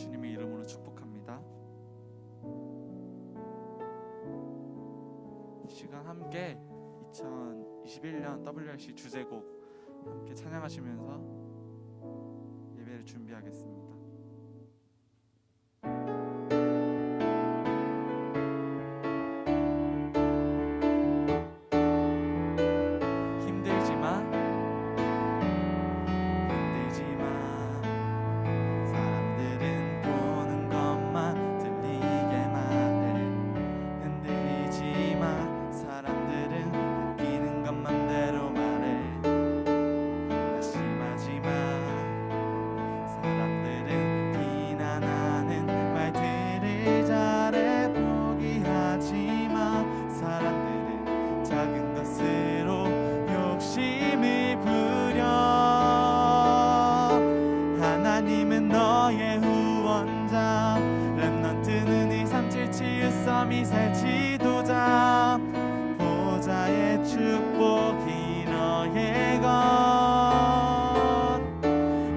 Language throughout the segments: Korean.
주님의 이름으로 축복합니다. 이 시간 함께 2021년 WRC 주제곡 함께 찬양하시면서 예배를 준비하겠습니다. 새 지도자 보좌의 축복이 너의 것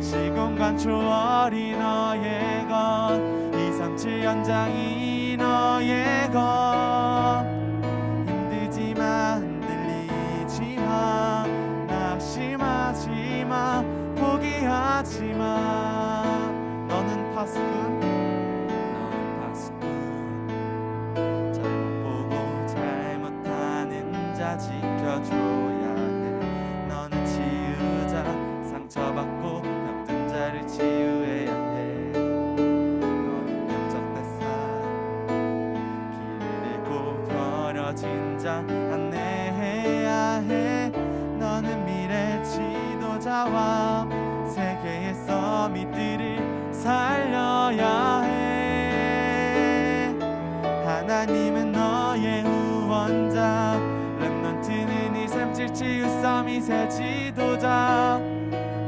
시공간 초월이 너의 것 237 연장이 너의 것 힘들지마 흔들리지마 낙심하지마 포기하지마 너는 파수꾼 지켜줘야 해 너는 치유자 상처받고 병든 자를 치유해야 해 너는 영적대사 길을 잃고 버려진 자 안내해야 해 너는 미래 지도자와 세계의 서밋들을 살려야 해 하나님은 너의 후원자 렘넌트는 237 치유섬이 새 지도자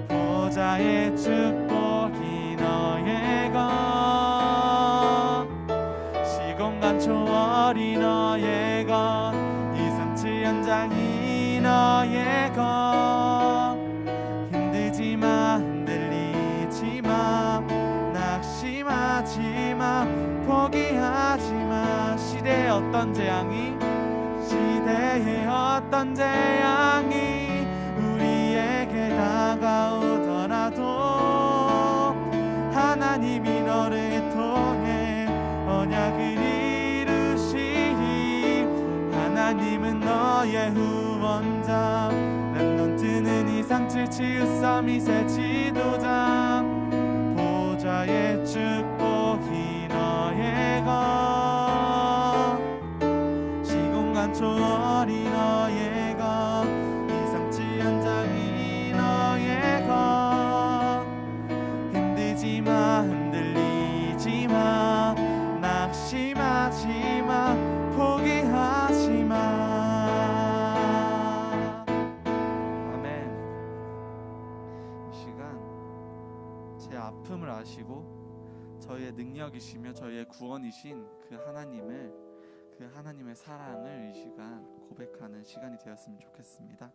보좌의 축복이 너의 것 시공간 초월이 너의 것 237 연장이 너의 것 힘들지마 흔들리지마 낙심하지마 포기하지마 시대의 어떤 재앙이 우리에게 다가오더라도 하나님이 너를 통해 언약을 이루시리 하나님은 너의 후원자 렘넌트는 237 치유섬이 새 지도자 보좌의 축복이 너의 것 초월이 너의 것 237 연장이 너의 것 힘들지마 흔들리지마 낙심하지마 포기하지마 아멘. 이 시간 제 아픔을 아시고 저희의 능력이시며 저희의 구원이신 그 하나님의 사랑을 이 시간 고백하는 시간이 되었으면 좋겠습니다.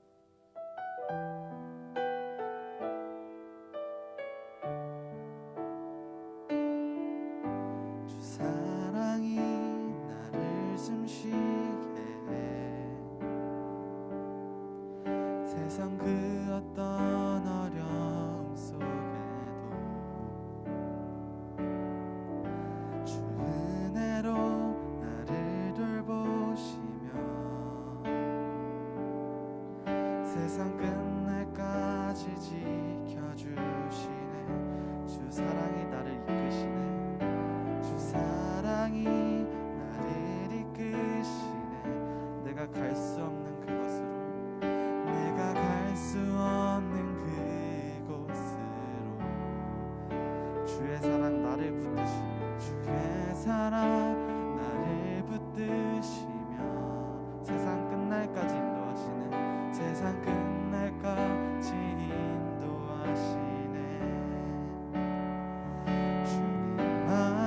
주 사랑이 나를 숨쉬게 해 세상 그 어떤 어려움 속에도 주 은혜로 세상 끝날까지 지켜주시네 주 사랑이 나를 이끄시네 주 사랑이 나를 이끄시네 내가 갈 수 없는 그곳으로 내가 갈 수 없는 그곳으로 주의 사랑 나를 붙드시네 주의 사랑 나를 붙드시며 세상 끝날까지 인도하시네 세상 끝날까지 인도하시네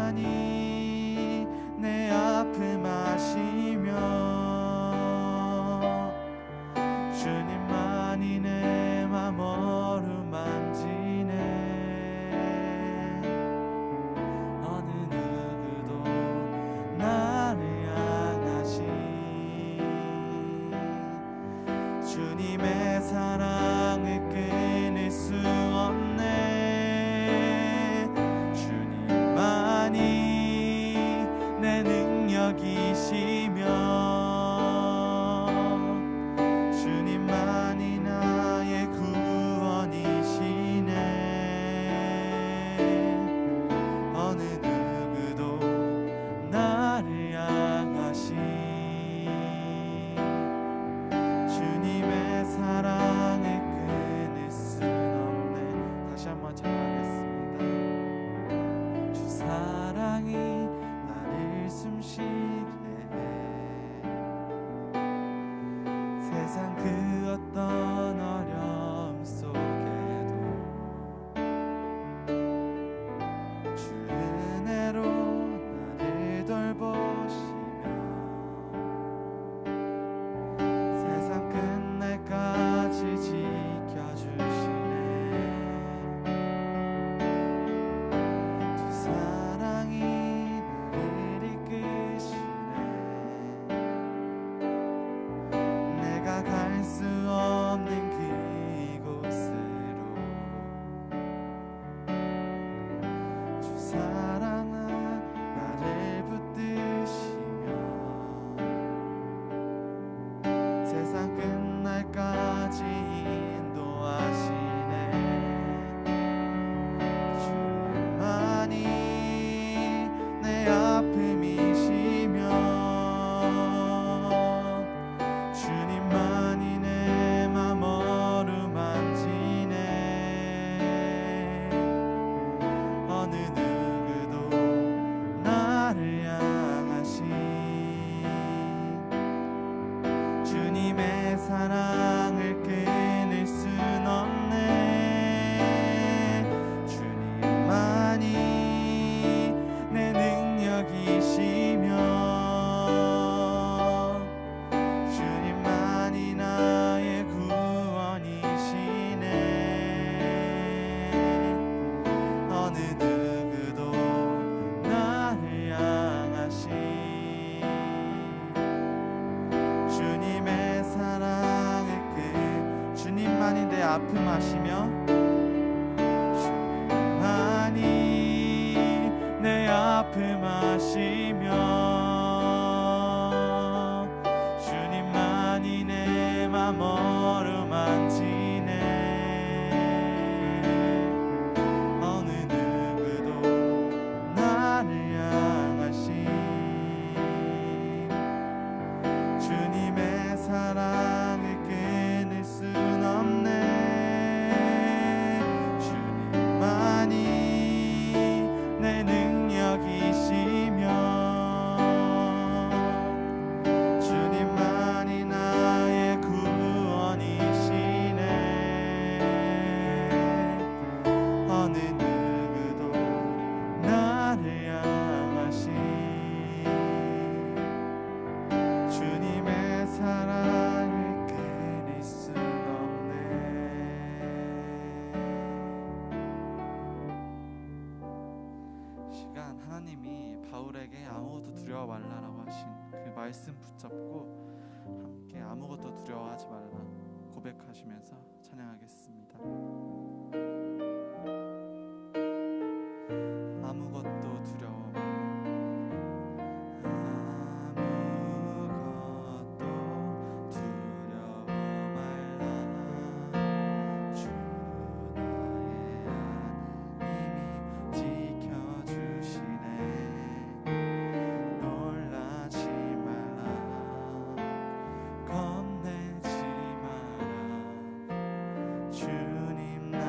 주님만이 내 아픔 아시며 주님만이 내 맘 어루만지네 주님의 사랑을 끊을 수 없네. 주님만이 내 능력이시며 주님만이 나의 구원이시네. 어느 누구도 나를 향하신 주님의 사랑을 끊을 순 없네. 다시 한번 전하겠습니다. 주 사랑이 나를 숨쉬게 해. 세상 그 어떤 어려움 속에도 주 은혜로 나를 돌보시며 세상 끝날까지 지켜주시네. 주 사랑이 나를 이끄시네. 내가 갈 수 없는 그곳으로 주 사랑은 나를 붙드시며 세상 끝날까지 인도하시네. 주님만이 내 아픔이시며 주님만이 내 맘 어루만지네. 어느 누구도 나를 향하신 주님의 사랑을 끊을 순 없네. 주님만이 내 능력이시며 주님만이 나의 구원이시네. 어느 누구도 나를 향하신 주님의 사랑을 주님만이 내 아픔 아시며 주님만이 내 아픔 아시며 주님만이 내 맘 어루만지네. 어느 누구도 나를 향하신 주님의 사랑을 끊을 순 없네. 주님만이 내 능력이시며 주님만이 나의 구원이시네. 어느 누구도 나를 향하신 주님의 사랑을 끊을 순 없네. 시간 하나님이 바울에게 아무것도 두려워 말라라고 하신 그 말씀 붙잡고 함께 아무것도 두려워하지 말라 고백하시면서 찬양하겠습니다. 아무것도 두려워 아무것도 두려워 말라. 주 나의 하나님이 지켜주시네. 놀라지 말라 겁내지 마라. 주님 나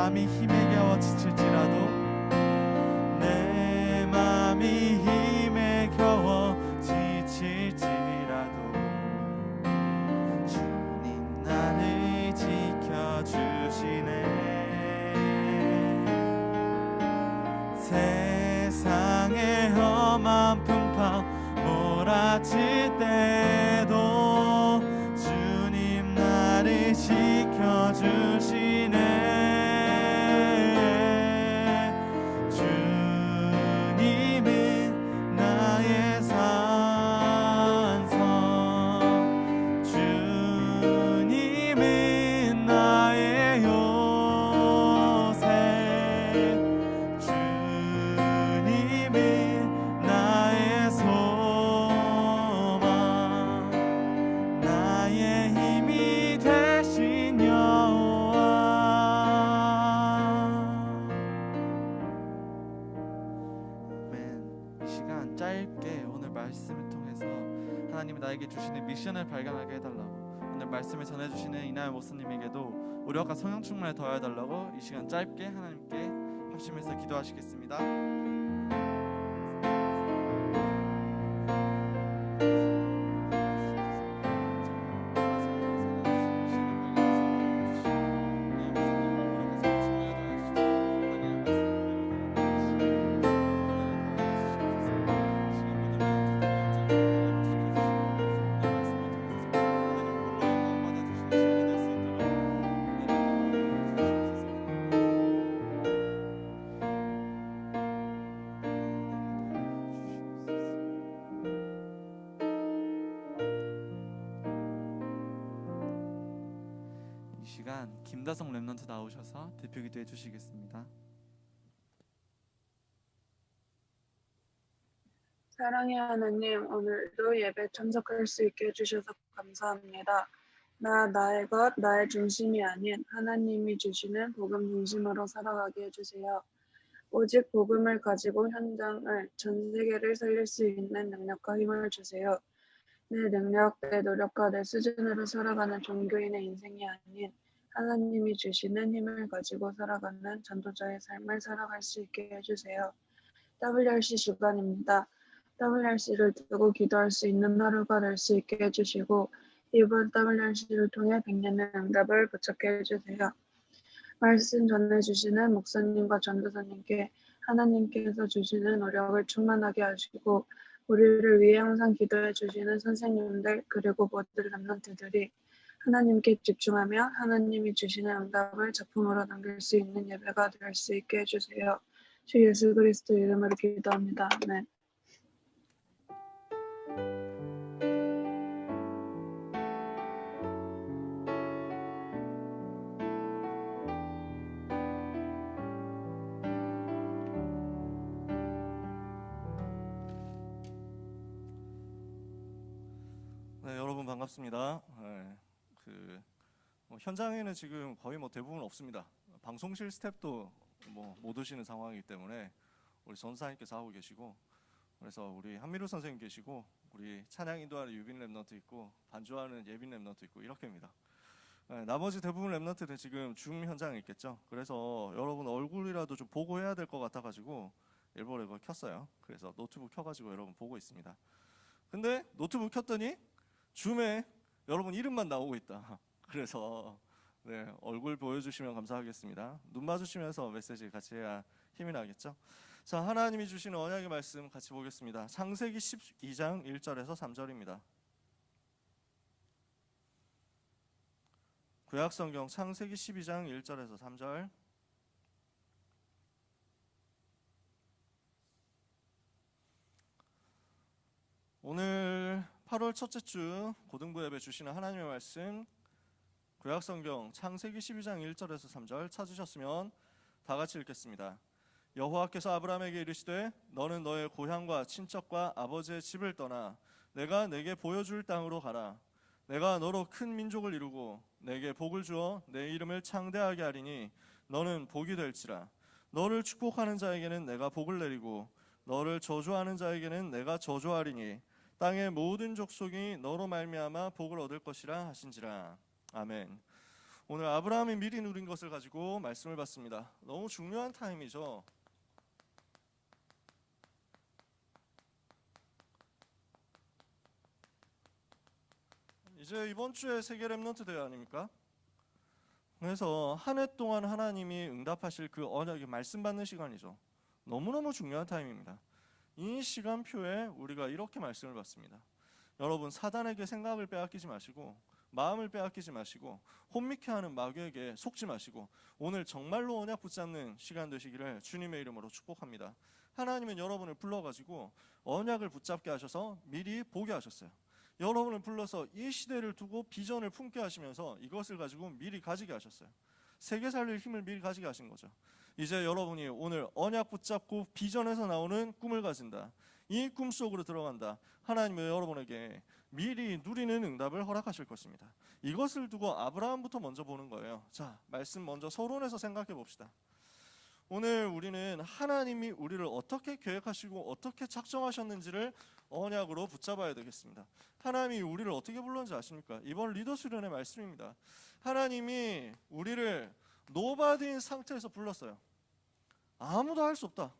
맘이 힘에 겨워 지칠지라도 내 맘이 힘에 겨워 지칠지라도 주님 나를 지켜주시네. 세상의 험한 풍파 몰아칠 때도 주님 나를 지켜주시네. 주님은 나의 산성, 주님은 나의 요새, 주님은 나의 소망, 나의 힘이 되신 여호와. 아멘. 이 시간 짧게 오늘 말씀을 통해서 하나님이 나에게 주시는 미션을 발견하게 해달라고, 오늘 말씀을 전해주시는 이나연 목사님에게도 우리와 성령 충만을 더해달라고 이 시간 짧게 하나님께 합심해서 기도하시겠습니다. 이 시간 김다성 랩런트 나오셔서 대표 기도해 주시겠습니다. 사랑의 하나님, 오늘도 예배 참석할 수 있게 해주셔서 감사합니다. 나의 것, 나의 중심이 아닌 하나님이 주시는 복음 중심으로 살아가게 해주세요. 오직 복음을 가지고 현장을, 전 세계를 살릴 수 있는 능력과 힘을 주세요. 내 능력, 내 노력과 내 수준으로 살아가는 종교인의 인생이 아닌 하나님이 주시는 힘을 가지고 살아가는 전도자의 삶을 살아갈 수 있게 해주세요. WRC 주간입니다. WRC를 두고 기도할 수 있는 하루가 될 수 있게 해주시고 이번 WRC를 통해 100년의 응답을 붙잡게 해주세요. 말씀 전해주시는 목사님과 전도사님께 하나님께서 주시는 노력을 충만하게 하시고 우리를 위해 항상 기도해 주시는 선생님들 그리고 모든 랩런트들이 하나님께 집중하며 하나님이 주시는 응답을 작품으로 남길 수 있는 예배가 될 수 있게 해주세요. 주 예수 그리스도 이름으로 기도합니다. 아멘. 네, 여러분 반갑습니다. 현장에는 지금 거의 대부분 없습니다. 방송실 스태프도 못 오시는 상황이기 때문에 우리 전사님께서 하고 계시고, 그래서 우리 한미루 선생님 계시고, 우리 찬양 인도하는 유빈 랩런트 있고, 반주하는 예빈 랩런트 있고 이렇게입니다. 나머지 대부분 랩런트는 지금 줌 현장에 있겠죠. 그래서 여러분 얼굴이라도 좀 보고 해야 될 것 같아가지고 일부러 이거 켰어요. 그래서 노트북 켜가지고 여러분 보고 있습니다. 근데 노트북 켰더니 줌에 여러분 이름만 나오고 있다. 그래서 네, 얼굴 보여주시면 감사하겠습니다. 눈 마주치면서 메시지 같이 해야 힘이 나겠죠. 자, 하나님이 주시는 언약의 말씀 같이 보겠습니다. 창세기 12장 1절에서 3절입니다. 구약성경 창세기 12장 1절에서 3절. 오늘 8월 첫째 주 고등부 예배 주시는 하나님의 말씀, 구약성경 창세기 12장 1절에서 3절 찾으셨으면 다 같이 읽겠습니다. 여호와께서 아브라함에게 이르시되 너는 너의 고향과 친척과 아버지의 집을 떠나 내가 내게 보여줄 땅으로 가라. 내가 너로 큰 민족을 이루고 내게 복을 주어 내 이름을 창대하게 하리니 너는 복이 될지라. 너를 축복하는 자에게는 내가 복을 내리고 너를 저주하는 자에게는 내가 저주하리니 땅의 모든 족속이 너로 말미암아 복을 얻을 것이라 하신지라. 아멘. 오늘 아브라함이 미리 누린 것을 가지고 말씀을 받습니다. 너무 중요한 타임이죠. 이제 이번 주에 세계 렘넌트 대회 아닙니까? 그래서 한 해 동안 하나님이 응답하실 그 언약의 말씀 받는 시간이죠. 너무너무 중요한 타임입니다. 이 시간표에 우리가 이렇게 말씀을 받습니다. 여러분, 사단에게 생각을 빼앗기지 마시고 마음을 빼앗기지 마시고 혼미케 하는 마귀에게 속지 마시고 오늘 정말로 언약 붙잡는 시간 되시기를 주님의 이름으로 축복합니다. 하나님은 여러분을 불러가지고 언약을 붙잡게 하셔서 미리 보게 하셨어요. 여러분을 불러서 이 시대를 두고 비전을 품게 하시면서 이것을 가지고 미리 가지게 하셨어요. 세계 살릴 힘을 미리 가지게 하신 거죠. 이제 여러분이 오늘 언약 붙잡고 비전에서 나오는 꿈을 가진다. 이 꿈 속으로 들어간다. 하나님은 여러분에게 미리 누리는 응답을 허락하실 것입니다. 이것을 두고 아브라함부터 먼저 보는 거예요. 자, 말씀 먼저 서론에서 생각해 봅시다. 오늘 우리는 하나님이 우리를 어떻게 계획하시고 어떻게 작정하셨는지를 언약으로 붙잡아야 되겠습니다. 하나님이 우리를 어떻게 불렀는지 아십니까? 이번 리더 수련의 말씀입니다. 하나님이 우리를 노바디인 상태에서 불렀어요. 아무도 할 수 없다.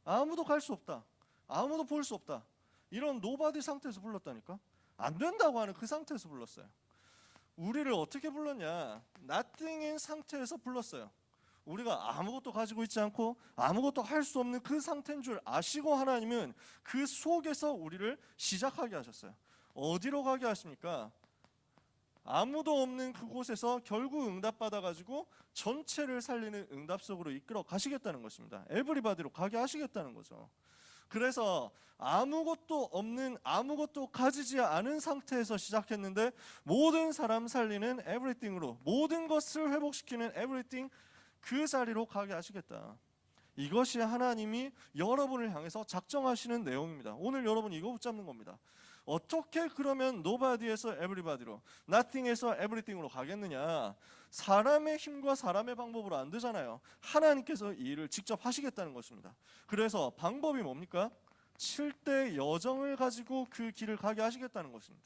아무도 갈 수 없다. 아무도 볼 수 없다. 이런 노바디 상태에서 불렀다니까? 안 된다고 하는 그 상태에서 불렀어요. 우리를 어떻게 불렀냐? nothing인 상태에서 불렀어요. 우리가 아무것도 가지고 있지 않고 아무것도 할 수 없는 그 상태인 줄 아시고 하나님은 그 속에서 우리를 시작하게 하셨어요. 어디로 가게 하십니까? 아무도 없는 그곳에서 결국 응답받아가지고 전체를 살리는 응답 속으로 이끌어 가시겠다는 것입니다. 에브리바디로 가게 하시겠다는 거죠. 그래서 아무것도 없는, 아무것도 가지지 않은 상태에서 시작했는데 모든 사람 살리는 에브리띵으로, 모든 것을 회복시키는 에브리띵, 그 자리로 가게 하시겠다. 이것이 하나님이 여러분을 향해서 작정하시는 내용입니다. 오늘 여러분 이거 붙잡는 겁니다. 어떻게 그러면 nobody에서 everybody로, nothing에서 everything으로 가겠느냐? 사람의 힘과 사람의 방법으로 안 되잖아요. 하나님께서 이 일을 직접 하시겠다는 것입니다. 그래서 방법이 뭡니까? 7대 여정을 가지고 그 길을 가게 하시겠다는 것입니다.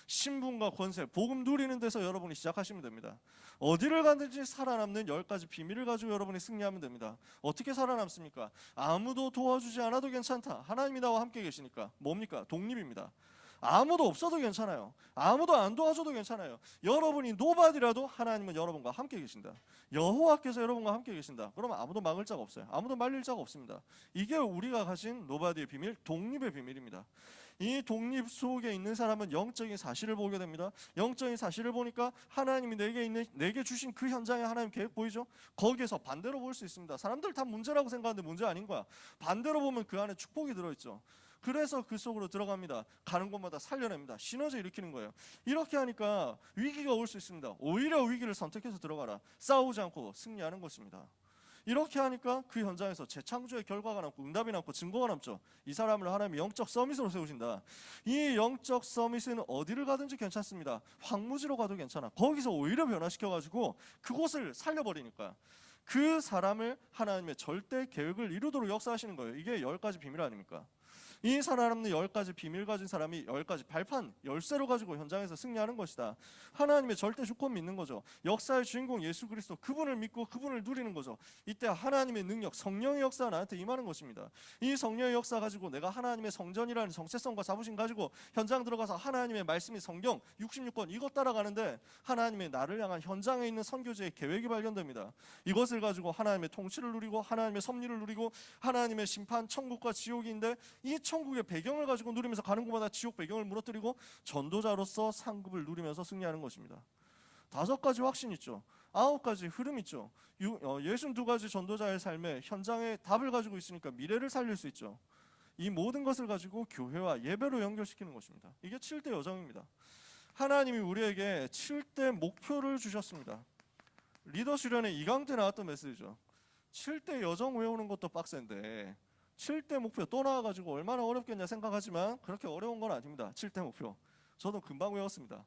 신분과 권세, 복음 누리는 데서 여러분이 시작하시면 됩니다. 어디를 가든지 살아남는 10가지 비밀을 가지고 여러분이 승리하면 됩니다. 어떻게 살아남습니까? 아무도 도와주지 않아도 괜찮다. 하나님이 나와 함께 계시니까. 뭡니까? 독립입니다. 아무도 없어도 괜찮아요. 아무도 안 도와줘도 괜찮아요. 여러분이 노바디라도 하나님은 여러분과 함께 계신다. 여호와께서 여러분과 함께 계신다. 그러면 아무도 막을 자가 없어요. 아무도 말릴 자가 없습니다. 이게 우리가 가진 노바디의 비밀, 독립의 비밀입니다. 이 독립 속에 있는 사람은 영적인 사실을 보게 됩니다. 영적인 사실을 보니까 하나님이 내게 주신 그 현장의 하나님 계획 보이죠? 거기에서 반대로 볼 수 있습니다. 사람들 다 문제라고 생각하는데 문제 아닌 거야. 반대로 보면 그 안에 축복이 들어있죠. 그래서 그 속으로 들어갑니다. 가는 곳마다 살려냅니다. 시너지 일으키는 거예요. 이렇게 하니까 위기가 올 수 있습니다. 오히려 위기를 선택해서 들어가라. 싸우지 않고 승리하는 것입니다. 이렇게 하니까 그 현장에서 재창조의 결과가 남고 응답이 남고 증거가 남죠. 이 사람을 하나님이 영적 서밋으로 세우신다. 이 영적 서밋은 어디를 가든지 괜찮습니다. 황무지로 가도 괜찮아. 거기서 오히려 변화시켜가지고 그곳을 살려버리니까 그 사람을 하나님의 절대 계획을 이루도록 역사하시는 거예요. 이게 10가지 비밀 아닙니까? 이 살아남는 10가지 비밀 가진 사람이 10가지 발판, 열쇠로 가지고 현장에서 승리하는 것이다. 하나님의 절대 주권 믿는 거죠. 역사의 주인공 예수 그리스도, 그분을 믿고 그분을 누리는 거죠. 이때 하나님의 능력, 성령의 역사가 나한테 임하는 것입니다. 이 성령의 역사 가지고 내가 하나님의 성전이라는 정체성과 자부심 가지고 현장 들어가서 하나님의 말씀이 성경 66권 이것 따라가는데 하나님의 나를 향한 현장에 있는 선교지의 계획이 발견됩니다. 이것을 가지고 하나님의 통치를 누리고 하나님의 섭리를 누리고 하나님의 심판, 천국과 지옥인데 이 천국의 배경을 가지고 누리면서 가는 곳마다 지옥 배경을 무너뜨리고 전도자로서 상급을 누리면서 승리하는 것입니다. 5가지 확신 있죠. 9가지 흐름 있죠. 62가지 전도자의 삶에 현장의 답을 가지고 있으니까 미래를 살릴 수 있죠. 이 모든 것을 가지고 교회와 예배로 연결시키는 것입니다. 이게 7대 여정입니다. 하나님이 우리에게 7대 목표를 주셨습니다. 리더 수련회 2강 때 나왔던 메시지죠. 7대 여정 외우는 것도 빡센데 7대 목표 또 나와가지고 얼마나 어렵겠냐 생각하지만 그렇게 어려운 건 아닙니다. 7대 목표 저도 금방 외웠습니다.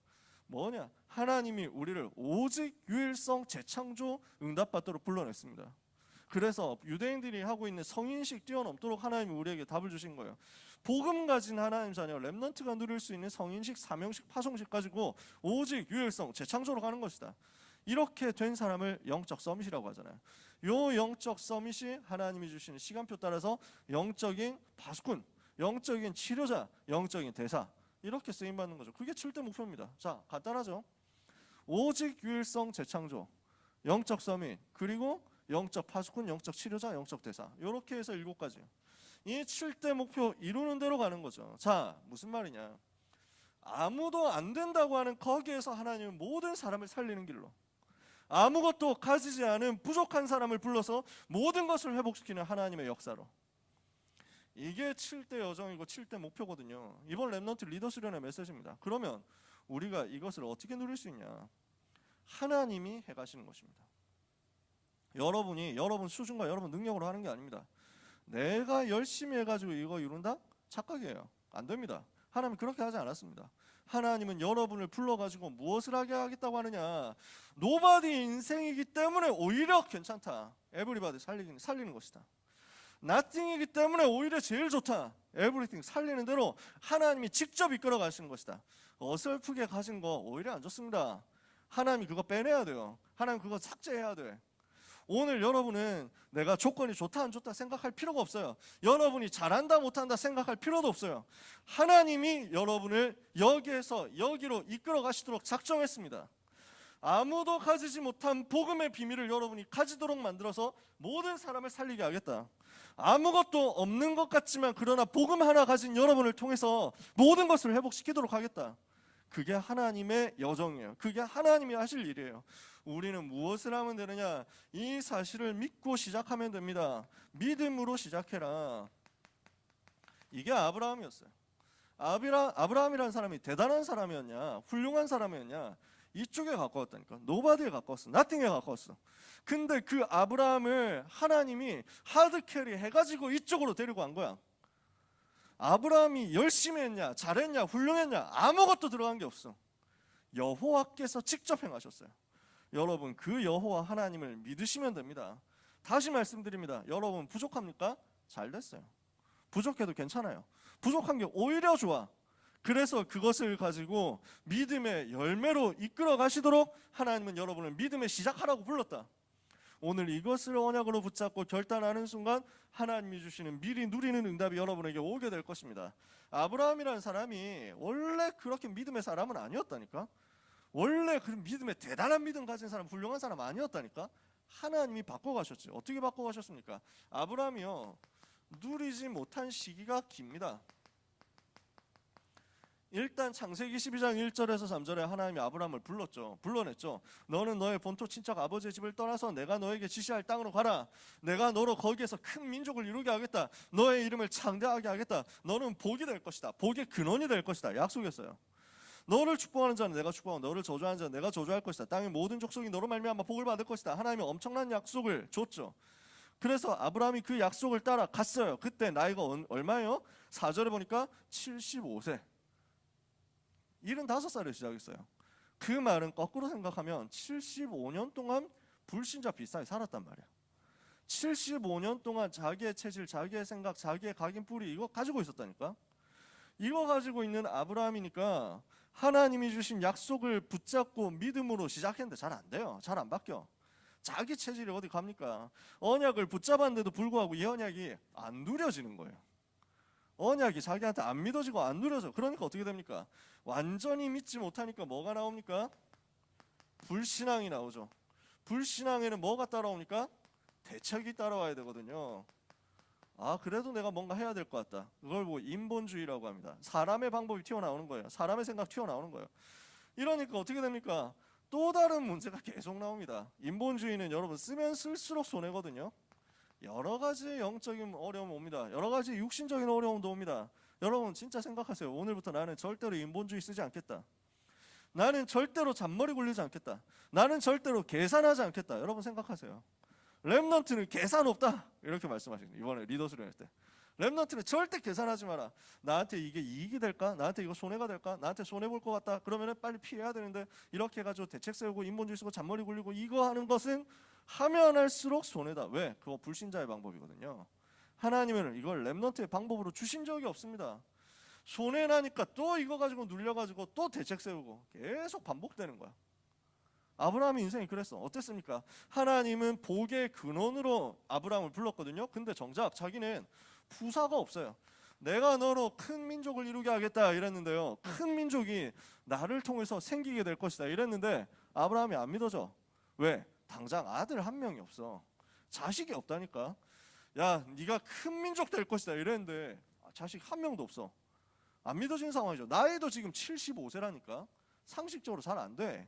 뭐냐? 하나님이 우리를 오직 유일성 재창조 응답받도록 불러냈습니다. 그래서 유대인들이 하고 있는 성인식 뛰어넘도록 하나님이 우리에게 답을 주신 거예요. 복음 가진 하나님 자녀 렘넌트가 누릴 수 있는 성인식, 사명식, 파송식 가지고 오직 유일성 재창조로 가는 것이다. 이렇게 된 사람을 영적 서밋이라고 하잖아요. 요 영적 서밋이 하나님이 주시는 시간표 따라서 영적인 파수꾼, 영적인 치료자, 영적인 대사 이렇게 쓰임받는 거죠. 그게 7대 목표입니다. 자, 간단하죠. 오직 유일성 재창조, 영적 서밋, 그리고 영적 파수꾼, 영적 치료자, 영적 대사 이렇게 해서 7가지. 이 7대 목표 이루는 대로 가는 거죠. 자, 무슨 말이냐. 아무도 안 된다고 하는 거기에서 하나님은 모든 사람을 살리는 길로, 아무것도 가지지 않은 부족한 사람을 불러서 모든 것을 회복시키는 하나님의 역사로, 이게 7대 여정이고 7대 목표거든요. 이번 렘넌트 리더 수련의 메시지입니다. 그러면 우리가 이것을 어떻게 누릴 수 있냐. 하나님이 해가시는 것입니다. 여러분이 여러분 수준과 여러분 능력으로 하는 게 아닙니다. 내가 열심히 해가지고 이거 이룬다? 착각이에요. 안 됩니다. 하나님은 그렇게 하지 않았습니다. 하나님은 여러분을 불러가지고 무엇을 하게 하겠다고 하느냐. 노바디 인생이기 때문에 오히려 괜찮다. 에브리바디 살리는 것이다. 나띵이기 때문에 오히려 제일 좋다. 에브리띵 살리는 대로 하나님이 직접 이끌어 가시는 것이다. 어설프게 가진 거 오히려 안 좋습니다. 하나님이 그거 빼내야 돼요. 하나님 그거 삭제해야 돼. 오늘 여러분은 내가 조건이 좋다 안 좋다 생각할 필요가 없어요. 여러분이 잘한다 못한다 생각할 필요도 없어요. 하나님이 여러분을 여기에서 여기로 이끌어 가시도록 작정했습니다. 아무도 가지지 못한 복음의 비밀을 여러분이 가지도록 만들어서 모든 사람을 살리게 하겠다. 아무것도 없는 것 같지만 그러나 복음 하나 가진 여러분을 통해서 모든 것을 회복시키도록 하겠다. 그게 하나님의 여정이에요. 그게 하나님이 하실 일이에요. 우리는 무엇을 하면 되느냐? 이 사실을 믿고 시작하면 됩니다. 믿음으로 시작해라. 이게 아브라함이었어요. 아브라함이라는 사람이 대단한 사람이었냐, 훌륭한 사람이었냐? 이쪽에 가까웠다니까. 노바디에 가까웠어. 나띵에 가까웠어. 근데 그 아브라함을 하나님이 하드캐리 해가지고 이쪽으로 데리고 간 거야. 아브라함이 열심히 했냐, 잘했냐, 훌륭했냐, 아무것도 들어간 게 없어. 여호와께서 직접 행하셨어요. 여러분, 그 여호와 하나님을 믿으시면 됩니다. 다시 말씀드립니다. 여러분 부족합니까? 잘 됐어요. 부족해도 괜찮아요. 부족한 게 오히려 좋아. 그래서 그것을 가지고 믿음의 열매로 이끌어 가시도록 하나님은 여러분을 믿음의 시작하라고 불렀다. 오늘 이것을 언약으로 붙잡고 결단하는 순간 하나님이 주시는 미리 누리는 응답이 여러분에게 오게 될 것입니다. 아브라함이라는 사람이 원래 그렇게 믿음의 사람은 아니었다니까. 원래 그 믿음의 대단한 믿음 가진 사람, 훌륭한 사람 아니었다니까. 하나님이 바꿔가셨지. 어떻게 바꿔가셨습니까? 아브라함이요, 누리지 못한 시기가 깁니다. 일단 창세기 12장 1절에서 3절에 하나님이 아브라함을 불러냈죠. 너는 너의 본토 친척 아버지의 집을 떠나서 내가 너에게 지시할 땅으로 가라. 내가 너로 거기에서 큰 민족을 이루게 하겠다. 너의 이름을 창대하게 하겠다. 너는 복이 될 것이다. 복의 근원이 될 것이다. 약속했어요. 너를 축복하는 자는 내가 축복하고 너를 저주하는 자는 내가 저주할 것이다. 땅의 모든 족속이 너로 말미암아 복을 받을 것이다. 하나님이 엄청난 약속을 줬죠. 그래서 아브라함이 그 약속을 따라 갔어요. 그때 나이가 얼마예요? 4절에 보니까 75세. 75살에 시작했어요. 그 말은 거꾸로 생각하면 75년 동안 불신자 비슷하게 살았단 말이야. 75년 동안 자기의 체질, 자기의 생각, 자기의 각인 뿌리 이거 가지고 있었다니까. 이거 가지고 있는 아브라함이니까 하나님이 주신 약속을 붙잡고 믿음으로 시작했는데 잘 안 돼요. 잘 안 바뀌어. 자기 체질이 어디 갑니까? 언약을 붙잡았는데도 불구하고 이 언약이 안 누려지는 거예요. 언약이 자기한테 안 믿어지고 안 누려져. 그러니까 어떻게 됩니까? 완전히 믿지 못하니까 뭐가 나옵니까? 불신앙이 나오죠. 불신앙에는 뭐가 따라옵니까? 대책이 따라와야 되거든요. 아, 그래도 내가 뭔가 해야 될 것 같다. 그걸 보고 인본주의라고 합니다. 사람의 방법이 튀어나오는 거예요. 사람의 생각 튀어나오는 거예요. 이러니까 어떻게 됩니까? 또 다른 문제가 계속 나옵니다. 인본주의는 여러분 쓰면 쓸수록 손해거든요. 여러 가지 영적인 어려움 옵니다. 여러 가지 육신적인 어려움도 옵니다. 여러분 진짜 생각하세요. 오늘부터 나는 절대로 인본주의 쓰지 않겠다. 나는 절대로 잔머리 굴리지 않겠다. 나는 절대로 계산하지 않겠다. 여러분 생각하세요. 렘넌트는 계산 없다. 이렇게 말씀하십니다. 이번에 리더 수련할 때. 렘넌트는 절대 계산하지 마라. 나한테 이게 이익이 될까? 나한테 이거 손해가 될까? 나한테 손해볼 것 같다. 그러면 빨리 피해야 되는데 이렇게 해가지고 대책 세우고 인본주의 쓰고 잔머리 굴리고 이거 하는 것은 하면 할수록 손해다. 왜? 그거 불신자의 방법이거든요. 하나님은 이걸 렘넌트의 방법으로 주신 적이 없습니다. 손해나니까 또 이거 가지고 눌려가지고 또 대책 세우고 계속 반복되는 거야. 아브라함의 인생이 그랬어. 어땠습니까? 하나님은 복의 근원으로 아브라함을 불렀거든요. 근데 정작 자기는 부사가 없어요. 내가 너로 큰 민족을 이루게 하겠다 이랬는데요. 큰 민족이 나를 통해서 생기게 될 것이다 이랬는데 아브라함이 안 믿어져. 왜? 당장 아들 한 명이 없어. 자식이 없다니까. 야, 네가 큰 민족 될 것이다 이랬는데 자식 한 명도 없어. 안 믿어지는 상황이죠. 나이도 지금 75세라니까. 상식적으로 잘 안 돼.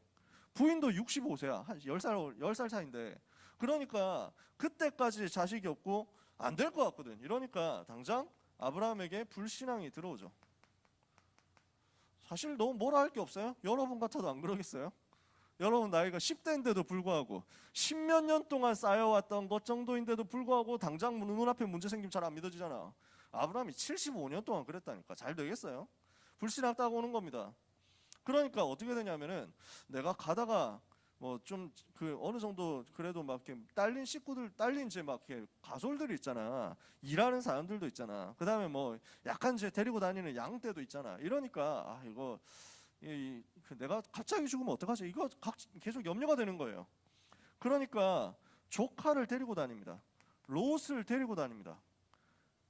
부인도 65세야. 한 10살 차인데. 그러니까 그때까지 자식이 없고 안 될 것 같거든. 이러니까 당장 아브라함에게 불신앙이 들어오죠. 사실 너무 뭐라 할 게 없어요. 여러분 같아도 안 그러겠어요? 여러분 나이가 10대인데도 불구하고 10몇 년 동안 쌓여왔던 것 정도인데도 불구하고 당장 눈앞에 문제 생기면 잘 안 믿어지잖아. 아브라함이 75년 동안 그랬다니까. 잘 되겠어요? 불신앙 따고 오는 겁니다. 그러니까 어떻게 되냐면은 내가 가다가 뭐 좀 그 어느 정도 그래도 막 이렇게 딸린 식구들, 딸린 이제 막 이렇게 가솔들이 있잖아. 일하는 사람들도 있잖아. 그다음에 뭐 약간 이제 데리고 다니는 양떼도 있잖아. 이러니까 아 이거 내가 갑자기 죽으면 어떡하지? 이거 계속 염려가 되는 거예요. 그러니까 조카를 데리고 다닙니다. 롯을 데리고 다닙니다.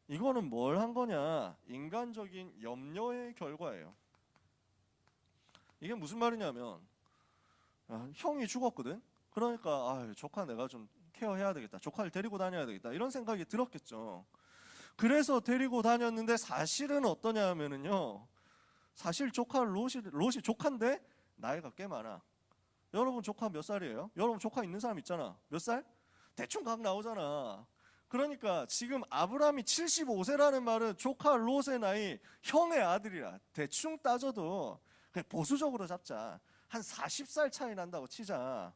이거는 뭘 한 거냐? 인간적인 염려의 결과예요. 이게 무슨 말이냐면 형이 죽었거든. 그러니까 조카 내가 좀 케어해야 되겠다. 조카를 데리고 다녀야 되겠다. 이런 생각이 들었겠죠. 그래서 데리고 다녔는데 사실은 어떠냐 하면은요. 사실 조카 롯이 조카인데 나이가 꽤 많아. 여러분 조카 몇 살이에요? 여러분 조카 있는 사람 있잖아. 몇 살? 대충 각 나오잖아. 그러니까 지금 아브라함이 75세라는 말은 조카 롯의 나이 형의 아들이라. 대충 따져도 그냥 보수적으로 잡자. 한 40살 차이 난다고 치자.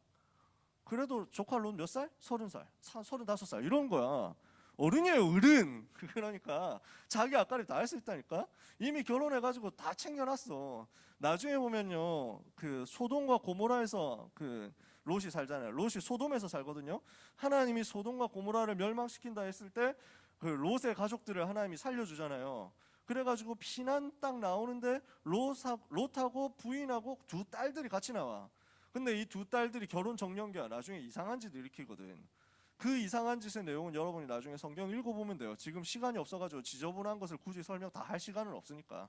그래도 조카 롯 몇 살? 30살, 35살 이런 거야. 어른이에요, 어른. 그러니까 자기 앞가림 다 할 수 있다니까. 이미 결혼해가지고 다 챙겨놨어. 나중에 보면요, 그 소돔과 고모라에서 그 롯이 살잖아요. 롯이 소돔에서 살거든요. 하나님이 소돔과 고모라를 멸망시킨다 했을 때 그 롯의 가족들을 하나님이 살려주잖아요. 그래가지고 피난 딱 나오는데 롯하고 부인하고 두 딸들이 같이 나와. 근데 이 두 딸들이 결혼 정년기야. 나중에 이상한 짓을 일으키거든. 그 이상한 짓의 내용은 여러분이 나중에 성경 읽어보면 돼요. 지금 시간이 없어가지고 지저분한 것을 굳이 설명 다 할 시간은 없으니까.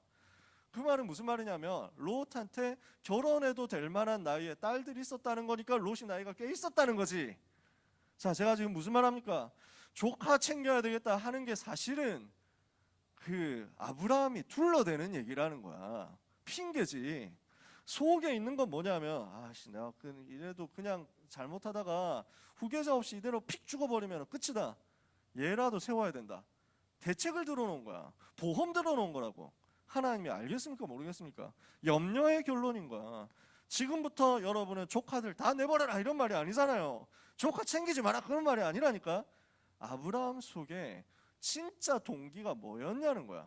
그 말은 무슨 말이냐면 롯한테 결혼해도 될 만한 나이에 딸들이 있었다는 거니까 롯이 나이가 꽤 있었다는 거지. 자, 제가 지금 무슨 말 합니까? 조카 챙겨야 되겠다 하는 게 사실은 그 아브라함이 둘러대는 얘기라는 거야. 핑계지. 속에 있는 건 뭐냐면 내가 이래도 그냥 잘못하다가 후계자 없이 이대로 픽 죽어버리면 끝이다. 얘라도 세워야 된다. 대책을 들어놓은 거야. 보험 들어놓은 거라고. 하나님이 알겠습니까? 모르겠습니까? 염려의 결론인 거야. 지금부터 여러분은 조카들 다 내버려라 이런 말이 아니잖아요. 조카 챙기지 마라 그런 말이 아니라니까. 아브라함 속에 진짜 동기가 뭐였냐는 거야.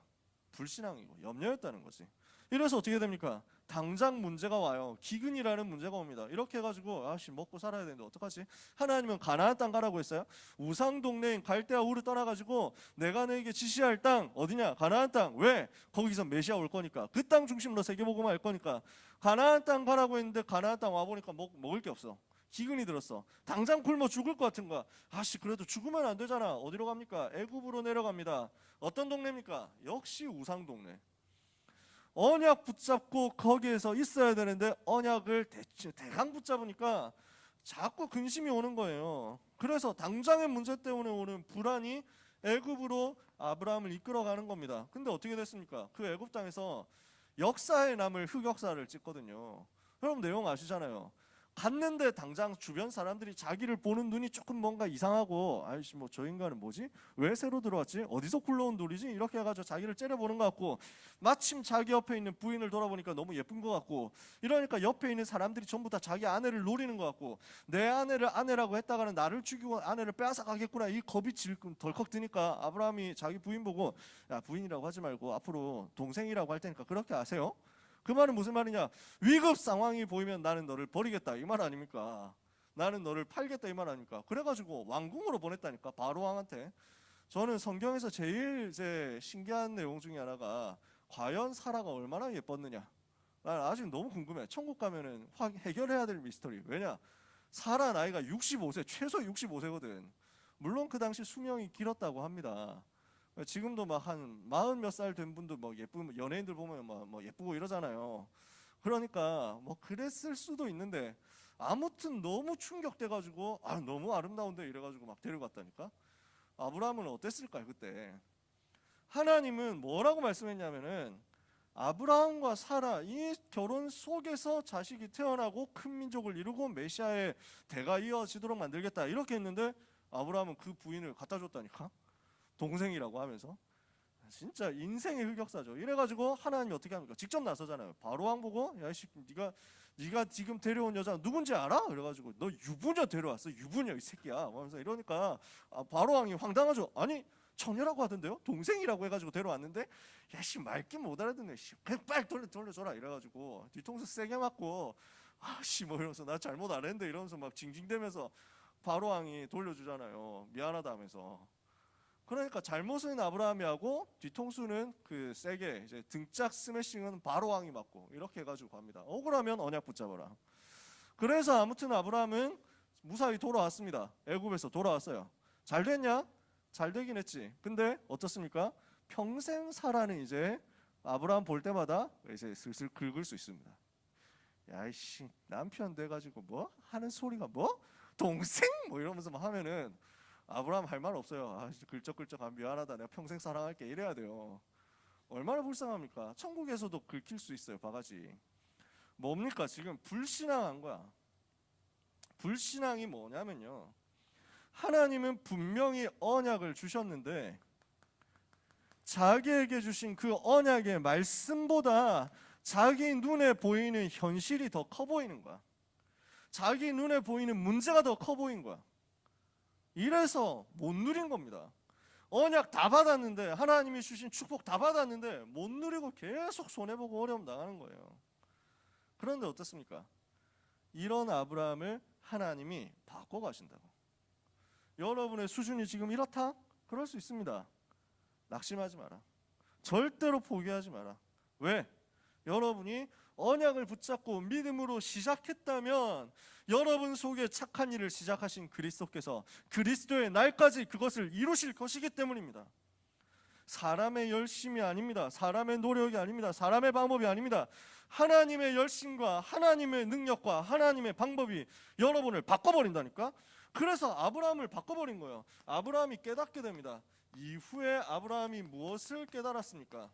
불신앙이고 염려였다는 거지. 이래서 어떻게 됩니까? 당장 문제가 와요. 기근이라는 문제가 옵니다. 이렇게 해가지고 먹고 살아야 되는데 어떡하지? 하나님은 가나안 땅 가라고 했어요. 우상 동네인 갈대아 우르 떠나가지고 내가 너에게 지시할 땅 어디냐? 가나안 땅. 왜? 거기서 메시아 올 거니까. 그 땅 중심으로 세계복음화 할 거니까. 가나안 땅 가라고 했는데 가나안 땅 와보니까 먹을 게 없어. 기근이 들었어. 당장 굶어 죽을 것 같은 거야. 그래도 죽으면 안 되잖아. 어디로 갑니까? 애굽으로 내려갑니다. 어떤 동네입니까? 역시 우상 동네. 언약 붙잡고 거기에서 있어야 되는데 언약을 대강 붙잡으니까 자꾸 근심이 오는 거예요. 그래서 당장의 문제 때문에 오는 불안이 애굽으로 아브라함을 이끌어가는 겁니다. 근데 어떻게 됐습니까? 그 애굽 땅에서 역사에 남을 흑역사를 찍거든요. 여러분 내용 아시잖아요. 갔는데 당장 주변 사람들이 자기를 보는 눈이 조금 뭔가 이상하고 저 인간은 뭐지? 왜 새로 들어왔지? 어디서 굴러온 돌이지? 이렇게 해가지고 자기를 째려보는 것 같고 마침 자기 옆에 있는 부인을 돌아보니까 너무 예쁜 것 같고 이러니까 옆에 있는 사람들이 전부 다 자기 아내를 노리는 것 같고 내 아내를 아내라고 했다가는 나를 죽이고 아내를 빼앗아 가겠구나 이 겁이 덜컥 드니까 아브라함이 자기 부인 보고 야 부인이라고 하지 말고 앞으로 동생이라고 할 테니까 그렇게 하세요. 그 말은 무슨 말이냐? 위급 상황이 보이면 나는 너를 버리겠다 이 말 아닙니까? 나는 너를 팔겠다 이 말 아닙니까? 그래가지고 왕궁으로 보냈다니까 바로 왕한테. 저는 성경에서 제일 신기한 내용 중에 하나가 과연 사라가 얼마나 예뻤느냐? 난 아직 너무 궁금해. 천국 가면은 해결해야 될 미스터리. 왜냐? 사라 나이가 65세, 최소 65세거든. 물론 그 당시 수명이 길었다고 합니다. 지금도 막 한 40 몇 살 된 분도 뭐 예쁜 연예인들 보면 뭐 예쁘고 이러잖아요. 그러니까 뭐 그랬을 수도 있는데 아무튼 너무 충격돼가지고 너무 아름다운데 이래가지고 막 데려갔다니까. 아브라함은 어땠을까요 그때? 하나님은 뭐라고 말씀했냐면은 아브라함과 사라 이 결혼 속에서 자식이 태어나고 큰 민족을 이루고 메시아의 대가 이어지도록 만들겠다 이렇게 했는데 아브라함은 그 부인을 갖다 줬다니까. 동생이라고 하면서. 진짜 인생의 흑역사죠. 이래가지고 하나님이 어떻게 합니까? 직접 나서잖아요. 바로왕 보고 야이씨 네가 지금 데려온 여자 누군지 알아? 그래가지고 너 유부녀 데려왔어. 유부녀 이 새끼야. 하면서 이러니까 바로왕이 황당하죠. 아니 처녀라고 하던데요? 동생이라고 해가지고 데려왔는데 야씨 맑긴 못 알아듣네. 그냥 빨리 돌려줘라 이래가지고 뒤통수 세게 맞고 아씨 뭐 이러면서 나 잘못 안 했는데 이러면서 막 징징대면서 바로왕이 돌려주잖아요. 미안하다 하면서. 그러니까 잘못은 아브라함이 하고 뒤통수는 그 세게 이제 등짝 스매싱은 바로왕이 맞고 이렇게 해가지고 갑니다. 억울하면 언약 붙잡아라. 그래서 아무튼 아브라함은 무사히 돌아왔습니다. 애굽에서 돌아왔어요. 잘 됐냐? 잘 되긴 했지. 근데 어떻습니까? 평생 사라는 이제 아브라함 볼 때마다 이제 슬슬 긁을 수 있습니다. 야이씨 남편 돼가지고 뭐 하는 소리가 뭐 동생 뭐 이러면서 막 하면은 아브라함 할 말 없어요. 글쩍글쩍 미안하다. 내가 평생 사랑할게 이래야 돼요. 얼마나 불쌍합니까? 천국에서도 긁힐 수 있어요. 바가지. 뭡니까? 지금 불신앙한 거야. 불신앙이 뭐냐면요. 하나님은 분명히 언약을 주셨는데 자기에게 주신 그 언약의 말씀보다 자기 눈에 보이는 현실이 더 커 보이는 거야. 자기 눈에 보이는 문제가 더 커 보인 거야. 이래서 못 누린 겁니다. 언약 다 받았는데 하나님이 주신 축복 다 받았는데 못 누리고 계속 손해보고 어려움 당하는 거예요. 그런데 어떻습니까? 이런 아브라함을 하나님이 바꿔가신다고. 여러분의 수준이 지금 이렇다? 그럴 수 있습니다. 낙심하지 마라. 절대로 포기하지 마라. 왜? 여러분이 언약을 붙잡고 믿음으로 시작했다면 여러분 속에 착한 일을 시작하신 그리스도께서 그리스도의 날까지 그것을 이루실 것이기 때문입니다. 사람의 열심이 아닙니다. 사람의 노력이 아닙니다. 사람의 방법이 아닙니다. 하나님의 열심과 하나님의 능력과 하나님의 방법이 여러분을 바꿔버린다니까. 그래서 아브라함을 바꿔버린 거예요. 아브라함이 깨닫게 됩니다. 이후에 아브라함이 무엇을 깨달았습니까?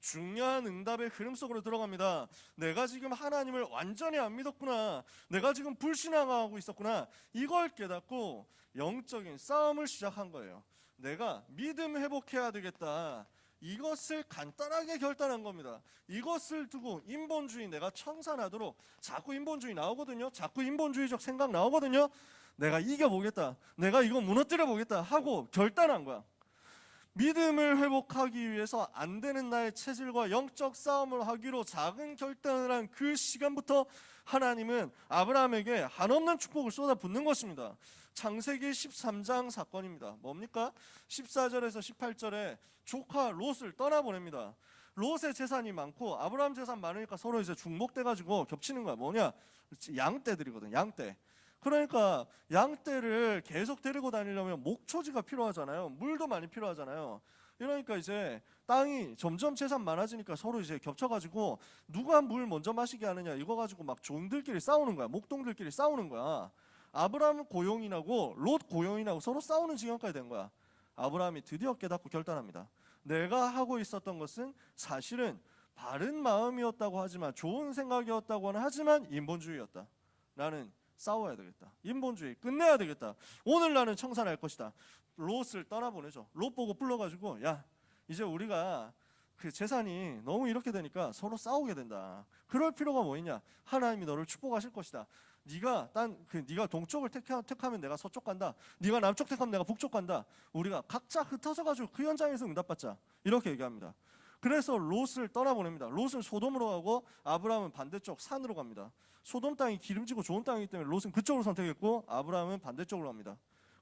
중요한 응답의 흐름 속으로 들어갑니다. 내가 지금 하나님을 완전히 안 믿었구나. 내가 지금 불신앙하고 있었구나. 이걸 깨닫고 영적인 싸움을 시작한 거예요. 내가 믿음 회복해야 되겠다. 이것을 간단하게 결단한 겁니다. 이것을 두고 인본주의 내가 청산하도록 자꾸 인본주의 나오거든요. 자꾸 인본주의적 생각 나오거든요. 내가 이겨보겠다. 내가 이거 무너뜨려 보겠다 하고 결단한 거야. 믿음을 회복하기 위해서 안 되는 나의 체질과 영적 싸움을 하기로 작은 결단을 한 그 시간부터 하나님은 아브라함에게 한없는 축복을 쏟아붓는 것입니다. 창세기 13장 사건입니다. 뭡니까? 14절에서 18절에 조카 롯을 떠나보냅니다. 롯의 재산이 많고 아브라함 재산 많으니까 서로 이제 중복돼가지고 겹치는 거야. 뭐냐? 양떼들이거든. 양떼. 그러니까 양떼를 계속 데리고 다니려면 목초지가 필요하잖아요. 물도 많이 필요하잖아요. 이러니까 이제 땅이 점점 재산 많아지니까 서로 이제 겹쳐가지고 누가 물 먼저 마시게 하느냐 이거 가지고 막 종들끼리 싸우는 거야. 목동들끼리 싸우는 거야. 아브라함 고용이 나고 롯 고용이 나고 서로 싸우는 지경까지 된 거야. 아브라함이 드디어 깨닫고 결단합니다. 내가 하고 있었던 것은 사실은 바른 마음이었다고 하지만 좋은 생각이었다고는 하지만 인본주의였다. 나는 싸워야 되겠다. 인본주의 끝내야 되겠다. 오늘 나는 청산할 것이다. 롯을 떠나보내죠. 롯 보고 불러가지고 야 이제 우리가 그 재산이 너무 이렇게 되니까 서로 싸우게 된다. 그럴 필요가 뭐 있냐. 하나님이 너를 축복하실 것이다. 네가 동쪽을 택하면 내가 서쪽 간다. 네가 남쪽 택하면 내가 북쪽 간다. 우리가 각자 흩어져 가지고 그 현장에서 응답받자. 이렇게 얘기합니다. 그래서 롯을 떠나보냅니다. 롯은 소돔으로 가고 아브라함은 반대쪽 산으로 갑니다. 소돔 땅이 기름지고 좋은 땅이기 때문에 롯은 그쪽으로 선택했고 아브라함은 반대쪽으로 갑니다.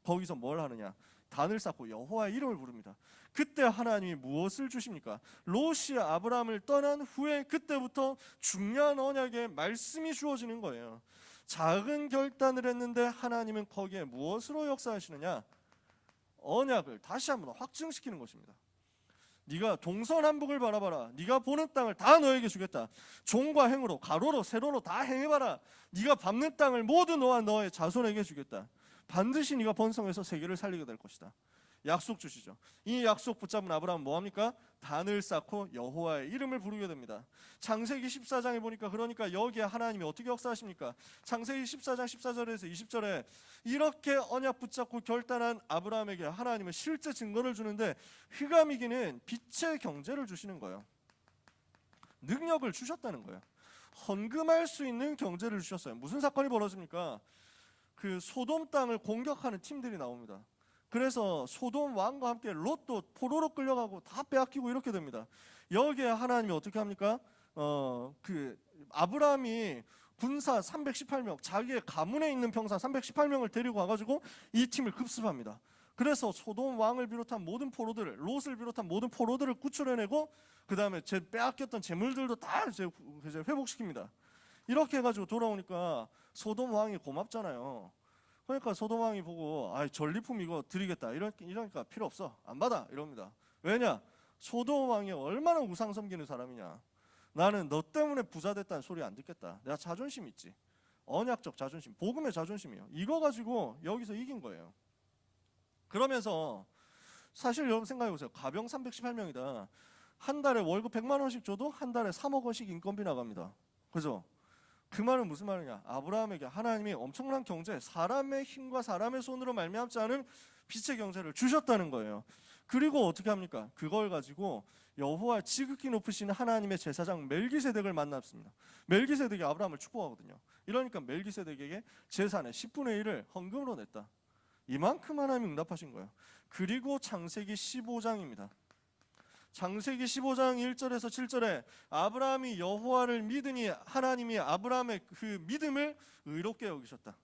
거기서 뭘 하느냐? 단을 쌓고 여호와의 이름을 부릅니다. 그때 하나님이 무엇을 주십니까? 롯이 아브라함을 떠난 후에 그때부터 중요한 언약의 말씀이 주어지는 거예요. 작은 결단을 했는데 하나님은 거기에 무엇으로 역사하시느냐? 언약을 다시 한번 확증시키는 것입니다. 네가 동서남북을 바라봐라. 네가 보는 땅을 다 너에게 주겠다. 종과 행으로 가로로 세로로 다 행해봐라. 네가 밟는 땅을 모두 너와 너의 자손에게 주겠다. 반드시 네가 번성해서 세계를 살리게 될 것이다. 약속 주시죠. 이 약속 붙잡은 아브라함은 뭐합니까? 단을 쌓고 여호와의 이름을 부르게 됩니다. 창세기 14장에 보니까 그러니까 여기에 하나님이 어떻게 역사하십니까? 창세기 14장 14절에서 20절에 이렇게 언약 붙잡고 결단한 아브라함에게 하나님은 실제 증거를 주는데 휘감이기는 빛의 경제를 주시는 거예요. 능력을 주셨다는 거예요. 헌금할 수 있는 경제를 주셨어요. 무슨 사건이 벌어집니까? 그 소돔 땅을 공격하는 팀들이 나옵니다. 그래서 소돔 왕과 함께 롯도 포로로 끌려가고 다 빼앗기고 이렇게 됩니다. 여기에 하나님이 어떻게 합니까? 그 아브라함이 군사 318명, 자기의 가문에 있는 병사 318명을 데리고 와가지고 이 팀을 급습합니다. 그래서 소돔 왕을 비롯한 모든 포로들을, 롯을 비롯한 모든 포로들을 구출해내고 그 다음에 빼앗겼던 재물들도 다 이제 회복시킵니다. 이렇게 해가지고 돌아오니까 소돔 왕이 고맙잖아요. 그러니까 소돔 왕이 보고 전리품 이거 드리겠다 이러니까 필요 없어, 안 받아 이럽니다. 왜냐? 소돔 왕이 얼마나 우상 섬기는 사람이냐. 나는 너 때문에 부자 됐다는 소리 안 듣겠다. 내가 자존심 있지. 언약적 자존심, 복음의 자존심이에요. 이거 가지고 여기서 이긴 거예요. 그러면서 사실 여러분 생각해보세요. 가병 318명이다. 한 달에 월급 100만 원씩 줘도 한 달에 3억 원씩 인건비 나갑니다. 그죠? 그 말은 무슨 말이냐? 아브라함에게 하나님이 엄청난 경제, 사람의 힘과 사람의 손으로 말미암지 않은 빛의 경제를 주셨다는 거예요. 그리고 어떻게 합니까? 그걸 가지고 여호와 지극히 높으신 하나님의 제사장 멜기세덱을 만났습니다. 멜기세덱이 아브라함을 축복하거든요. 이러니까 멜기세덱에게 제사의 10분의 1을 헌금으로 냈다. 이만큼 하나님이 응답하신 거예요. 그리고 창세기 15장입니다. 창세기 15장 1절에서 7절에 아브라함이 여호와를 믿으니 하나님이 아브라함의 그 믿음을 의롭게 여기셨다.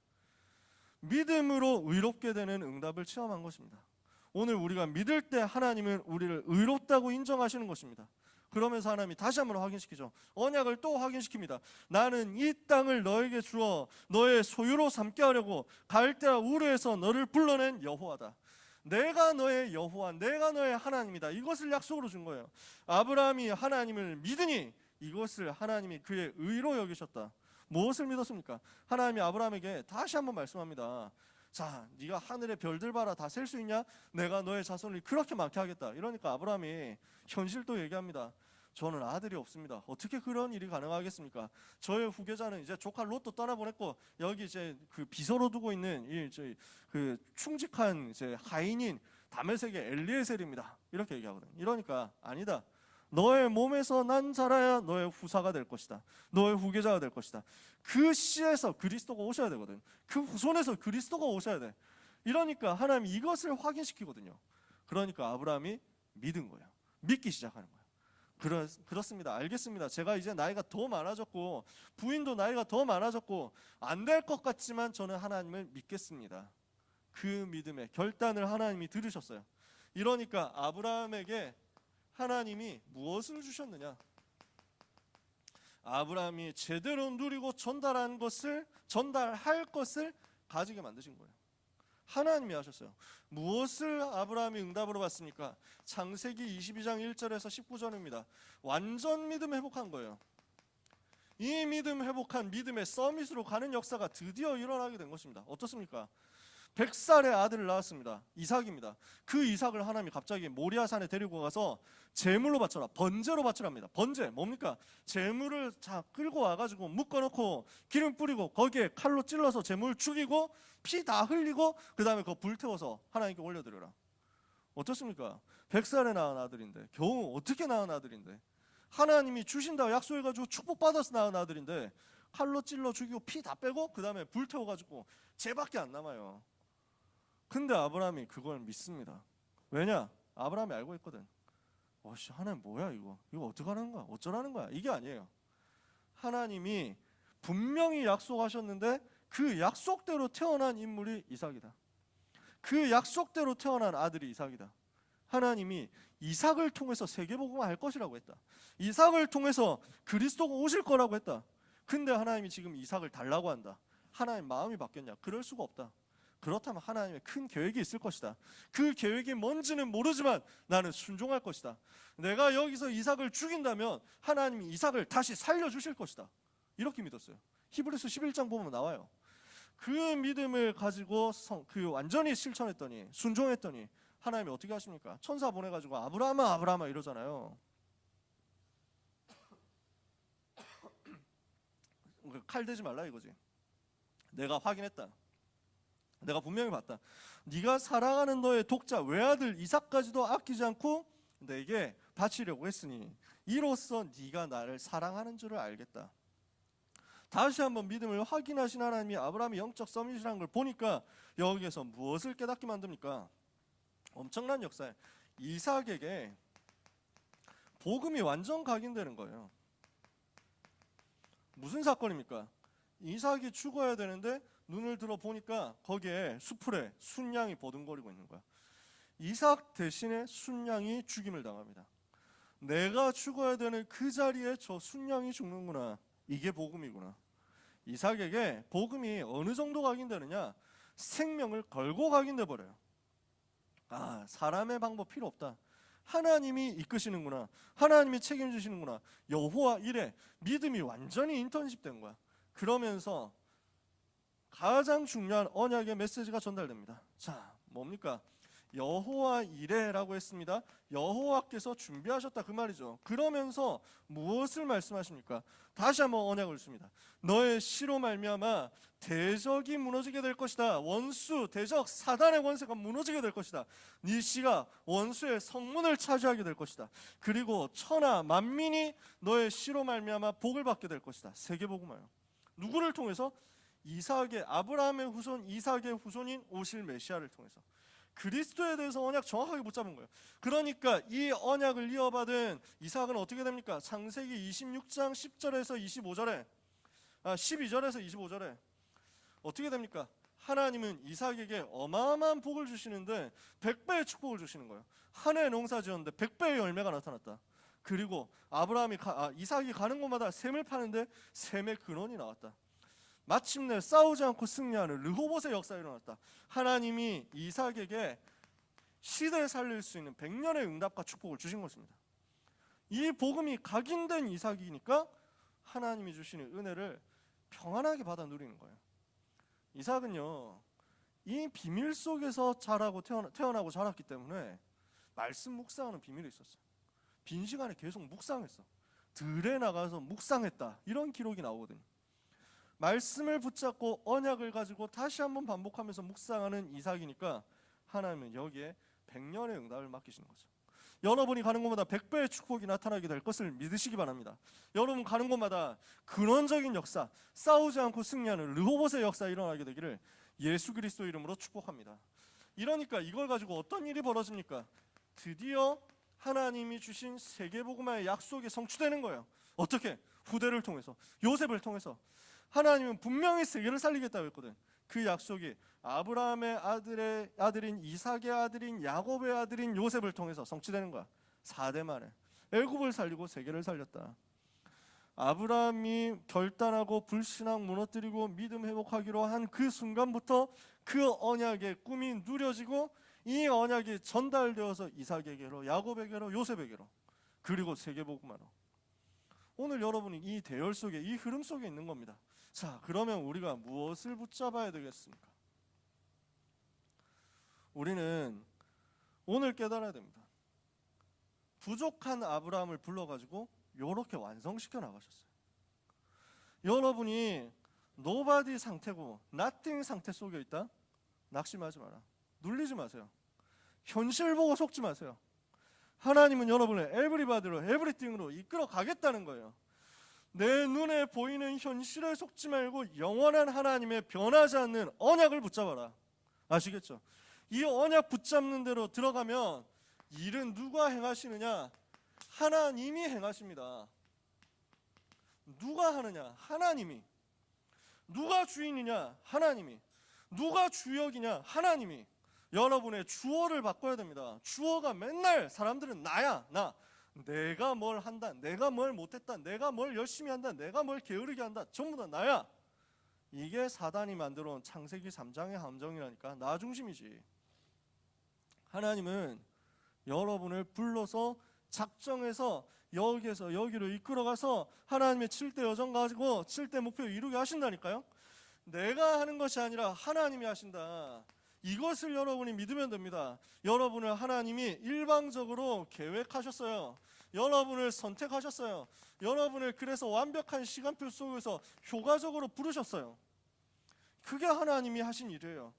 믿음으로 의롭게 되는 응답을 체험한 것입니다. 오늘 우리가 믿을 때 하나님은 우리를 의롭다고 인정하시는 것입니다. 그러면서 하나님이 다시 한번 확인시키죠. 언약을 또 확인시킵니다. 나는 이 땅을 너에게 주어 너의 소유로 삼게 하려고 갈대아 우르에서 너를 불러낸 여호와다. 내가 너의 여호와, 내가 너의 하나님이다. 이것을 약속으로 준 거예요. 아브라함이 하나님을 믿으니 이것을 하나님이 그의 의로 여기셨다. 무엇을 믿었습니까? 하나님이 아브라함에게 다시 한번 말씀합니다. 자, 네가 하늘의 별들 봐라. 다 셀 수 있냐? 내가 너의 자손을 그렇게 많게 하겠다. 이러니까 아브라함이 현실도 얘기합니다. 저는 아들이 없습니다. 어떻게 그런 일이 가능하겠습니까? 저의 후계자는 이제 조카 롯도 떠나보냈고 여기 이제 그 비서로 두고 있는 그 충직한 이제 하인인 다메섹의 엘리에셀입니다. 이렇게 얘기하거든요. 이러니까 아니다. 너의 몸에서 난 자라야 너의 후사가 될 것이다. 너의 후계자가 될 것이다. 그 씨에서 그리스도가 오셔야 되거든. 그 후손에서 그리스도가 오셔야 돼. 이러니까 하나님이 이것을 확인시키거든요. 그러니까 아브라함이 믿은 거예요. 믿기 시작하는 거예요. 그렇습니다. 알겠습니다. 제가 이제 나이가 더 많아졌고 부인도 나이가 더 많아졌고 안 될 것 같지만 저는 하나님을 믿겠습니다. 그 믿음의 결단을 하나님이 들으셨어요. 이러니까 아브라함에게 하나님이 무엇을 주셨느냐? 아브라함이 제대로 누리고 전달할 것을 가지게 만드신 거예요. 하나님이 하셨어요. 무엇을 아브라함이 응답으로 받습니까? 창세기 22장 1절에서 19절입니다. 완전 믿음 회복한 거예요. 이 믿음 회복한 믿음의 서밋으로 가는 역사가 드디어 일어나게 된 것입니다. 어떻습니까? 100살의 아들을 낳았습니다. 이삭입니다. 그 이삭을 하나님이 갑자기 모리아산에 데리고 가서 제물로 바쳐라, 번제로 바치랍니다. 번제 뭡니까? 제물을 끌고 와가지고 묶어놓고 기름 뿌리고 거기에 칼로 찔러서 제물 죽이고 피 다 흘리고 그 다음에 그거 불태워서 하나님께 올려드려라. 어떻습니까? 100살에 낳은 아들인데, 겨우 어떻게 낳은 아들인데, 하나님이 주신다고 약속해가지고 축복받아서 낳은 아들인데 칼로 찔러 죽이고 피 다 빼고 그 다음에 불태워가지고 죄밖에 안 남아요. 근데 아브라함이 그걸 믿습니다. 왜냐? 아브라함이 알고 있거든. 하나님 뭐야 이거 어떡하는 거야? 어쩌라는 거야? 이게 아니에요. 하나님이 분명히 약속하셨는데 그 약속대로 태어난 인물이 이삭이다. 그 약속대로 태어난 아들이 이삭이다. 하나님이 이삭을 통해서 세계복음을 할 것이라고 했다. 이삭을 통해서 그리스도가 오실 거라고 했다. 근데 하나님이 지금 이삭을 달라고 한다. 하나님 마음이 바뀌었냐? 그럴 수가 없다. 그렇다면 하나님의 큰 계획이 있을 것이다. 그 계획이 뭔지는 모르지만 나는 순종할 것이다. 내가 여기서 이삭을 죽인다면 하나님이 이삭을 다시 살려주실 것이다. 이렇게 믿었어요. 히브리서 11장 보면 나와요. 그 믿음을 가지고 완전히 실천했더니, 순종했더니 하나님이 어떻게 하십니까? 천사 보내가지고 아브라함아 아브라함아 이러잖아요. 칼 대지 말라 이거지. 내가 확인했다. 내가 분명히 봤다. 네가 사랑하는 너의 독자 외아들 이삭까지도 아끼지 않고 내게 바치려고 했으니 이로써 네가 나를 사랑하는 줄을 알겠다. 다시 한번 믿음을 확인하신 하나님이 아브라함의 영적 서밋이라는 걸 보니까 여기에서 무엇을 깨닫게 만듭니까? 엄청난 역사에 이삭에게 복음이 완전 각인되는 거예요. 무슨 사건입니까? 이삭이 죽어야 되는데 눈을 들어 보니까 거기에 수풀에 순양이 버둥거리고 있는 거야. 이삭 대신에 순양이 죽임을 당합니다. 내가 죽어야 되는 그 자리에 저 순양이 죽는구나. 이게 복음이구나. 이삭에게 복음이 어느 정도 각인되느냐? 생명을 걸고 각인돼 버려요. 아, 사람의 방법 필요 없다. 하나님이 이끄시는구나. 하나님이 책임지시는구나. 여호와 이래. 믿음이 완전히 인턴십된 거야. 그러면서 가장 중요한 언약의 메시지가 전달됩니다. 자, 뭡니까? 여호와 이래라고 했습니다. 여호와께서 준비하셨다 그 말이죠. 그러면서 무엇을 말씀하십니까? 다시 한번 언약을 줍니다. 너의 씨로 말미암아 대적이 무너지게 될 것이다. 원수, 대적, 사단의 권세가 무너지게 될 것이다. 네 씨가 원수의 성문을 차지하게 될 것이다. 그리고 천하 만민이 너의 씨로 말미암아 복을 받게 될 것이다. 세계복음화요. 누구를 통해서? 이삭의 아브라함의 후손 이삭의 후손인 오실 메시아를 통해서. 그리스도에 대해서 언약 정확하게 붙잡은 거예요. 그러니까 이 언약을 이어받은 이삭은 어떻게 됩니까? 창세기 26장 10절에서 25절에 12절에서 25절에 어떻게 됩니까? 하나님은 이삭에게 어마어마한 복을 주시는데 100배의 축복을 주시는 거예요. 한 해 농사 지었는데 100배의 열매가 나타났다. 그리고 이삭이 가는 곳마다 샘을 파는데 샘의 근원이 나왔다. 마침내 싸우지 않고 승리하는 르호봇의 역사가 일어났다. 하나님이 이삭에게 시대를 살릴 수 있는 100년의 응답과 축복을 주신 것입니다. 이 복음이 각인된 이삭이니까 하나님이 주시는 은혜를 평안하게 받아 누리는 거예요. 이삭은요, 이 비밀 속에서 자라고 태어나고 자랐기 때문에 말씀 묵상하는 비밀이 있었어요. 빈 시간에 계속 묵상했어. 들에 나가서 묵상했다. 이런 기록이 나오거든요. 말씀을 붙잡고 언약을 가지고 다시 한번 반복하면서 묵상하는 이삭이니까 하나님은 여기에 100년의 응답을 맡기시는 거죠. 여러분이 가는 곳마다 100배의 축복이 나타나게 될 것을 믿으시기 바랍니다. 여러분 가는 곳마다 근원적인 역사, 싸우지 않고 승리하는 르호봇의 역사 일어나게 되기를 예수 그리스도 이름으로 축복합니다. 이러니까 이걸 가지고 어떤 일이 벌어집니까? 드디어 하나님이 주신 세계복음화의 약속이 성취되는 거예요. 어떻게? 후대를 통해서, 요셉을 통해서. 하나님은 분명히 세계를 살리겠다고 했거든. 그 약속이 아브라함의 아들인 이삭의 아들인 야곱의 아들인 요셉을 통해서 성취되는 거야. 4대 만에 애굽을 살리고 세계를 살렸다. 아브라함이 결단하고 불신앙 무너뜨리고 믿음 회복하기로 한 그 순간부터 그 언약의 꿈이 누려지고 이 언약이 전달되어서 이삭에게로, 야곱에게로, 요셉에게로, 그리고 세계복음화로. 오늘 여러분이 이 대열 속에, 이 흐름 속에 있는 겁니다. 자, 그러면 우리가 무엇을 붙잡아야 되겠습니까? 우리는 오늘 깨달아야 됩니다. 부족한 아브라함을 불러가지고 이렇게 완성시켜 나가셨어요. 여러분이 노바디 상태고 나띵 상태 속에 있다? 낙심하지 마라. 눌리지 마세요. 현실 보고 속지 마세요. 하나님은 여러분을 에브리바디로, 에브리띵으로 이끌어 가겠다는 거예요. 내 눈에 보이는 현실에 속지 말고 영원한 하나님의 변하지 않는 언약을 붙잡아라. 아시겠죠? 이 언약 붙잡는 대로 들어가면 일은 누가 행하시느냐? 하나님이 행하십니다. 누가 하느냐? 하나님이. 누가 주인이냐? 하나님이. 누가 주역이냐? 하나님이. 여러분의 주어를 바꿔야 됩니다. 주어가 맨날 사람들은 나야, 나. 내가 뭘 한다, 내가 뭘 못했다, 내가 뭘 열심히 한다, 내가 뭘 게으르게 한다, 전부 다 나야. 이게 사단이 만들어 온 창세기 3장의 함정이라니까. 나 중심이지. 하나님은 여러분을 불러서 작정해서 여기에서 여기로 이끌어가서 하나님의 7대 여정 가지고 7대 목표 이루게 하신다니까요. 내가 하는 것이 아니라 하나님이 하신다. 이것을 여러분이 믿으면 됩니다. 여러분을 하나님이 일방적으로 계획하셨어요. 여러분을 선택하셨어요. 여러분을 그래서 완벽한 시간표 속에서 효과적으로 부르셨어요. 그게 하나님이 하신 일이에요.